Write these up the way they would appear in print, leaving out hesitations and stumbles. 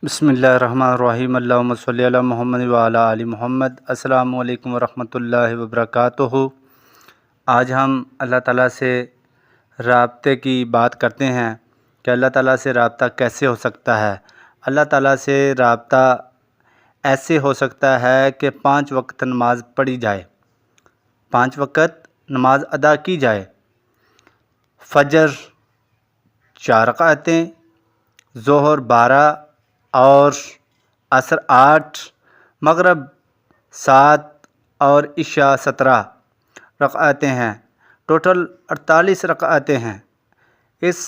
بسم اللہ الرحمن الرحیم، اللہم صلی علی محمد وعلی آل محمد۔ السلام علیکم ورحمۃ اللہ وبرکاتہ۔ آج ہم اللہ تعالیٰ سے رابطے کی بات کرتے ہیں کہ اللہ تعالیٰ سے رابطہ کیسے ہو سکتا ہے۔ اللہ تعالیٰ سے رابطہ ایسے ہو سکتا ہے کہ 5 وقت نماز پڑھی جائے، 5 وقت نماز ادا کی جائے۔ فجر 4 رکعتیں، ظہر 12 اور عصر 8، مغرب 7 اور عشاء 17 رکعتیں ہیں۔ ٹوٹل 48 رکعتیں ہیں۔ اس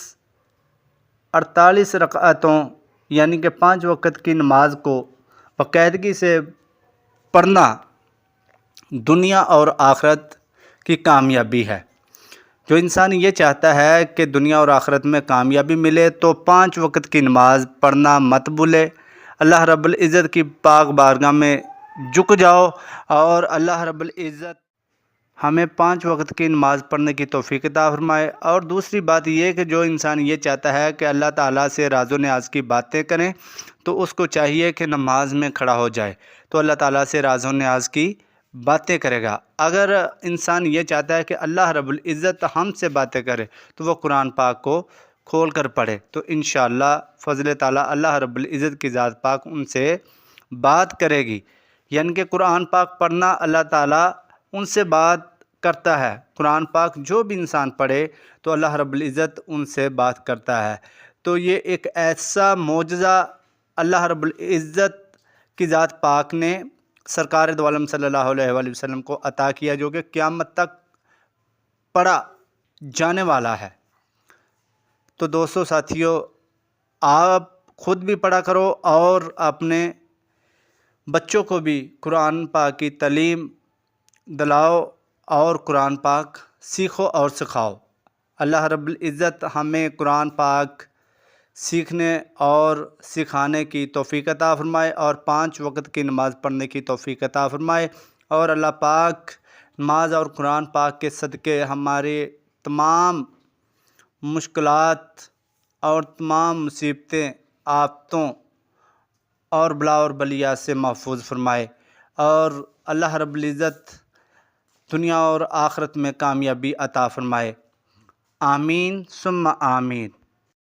48 رکعتوں یعنی کہ 5 وقت کی نماز کو باقاعدگی سے پڑھنا دنیا اور آخرت کی کامیابی ہے۔ جو انسان یہ چاہتا ہے کہ دنیا اور آخرت میں کامیابی ملے تو 5 وقت کی نماز پڑھنا مت بھولے۔ اللہ رب العزت کی پاک بارگاہ میں جھک جاؤ اور اللہ رب العزت ہمیں 5 وقت کی نماز پڑھنے کی توفیق عطا فرمائے۔ اور دوسری بات یہ کہ جو انسان یہ چاہتا ہے کہ اللہ تعالیٰ سے راز و نیاز کی باتیں کریں تو اس کو چاہیے کہ نماز میں کھڑا ہو جائے، تو اللہ تعالیٰ سے راز و نیاز کی باتیں کرے گا۔ اگر انسان یہ چاہتا ہے کہ اللہ رب العزت ہم سے باتیں کرے تو وہ قرآن پاک کو کھول کر پڑھے، تو انشاءاللہ فضل تعالیٰ اللہ رب العزت کی ذات پاک ان سے بات کرے گی۔ یعنی کہ قرآن پاک پڑھنا اللہ تعالیٰ ان سے بات کرتا ہے۔ قرآن پاک جو بھی انسان پڑھے تو اللہ رب العزت ان سے بات کرتا ہے۔ تو یہ ایک ایسا معجزہ اللہ رب العزت کی ذات پاک نے سرکار دو عالم صلی اللہ علیہ وآلہ وسلم کو عطا کیا، جو کہ قیامت تک پڑھا جانے والا ہے۔ تو دوستو ساتھیو، آپ خود بھی پڑھا کرو اور اپنے بچوں کو بھی قرآن پاک کی تعلیم دلاؤ اور قرآن پاک سیکھو اور سکھاؤ۔ اللہ رب العزت ہمیں قرآن پاک سیکھنے اور سکھانے کی توفیق عطا فرمائے اور 5 وقت کی نماز پڑھنے کی توفیق عطا فرمائے، اور اللہ پاک نماز اور قرآن پاک کے صدقے ہمارے تمام مشکلات اور تمام مصیبتیں، آفتوں اور بلا اور بلیات سے محفوظ فرمائے، اور اللہ رب العزت دنیا اور آخرت میں کامیابی عطا فرمائے۔ آمین ثم آمین۔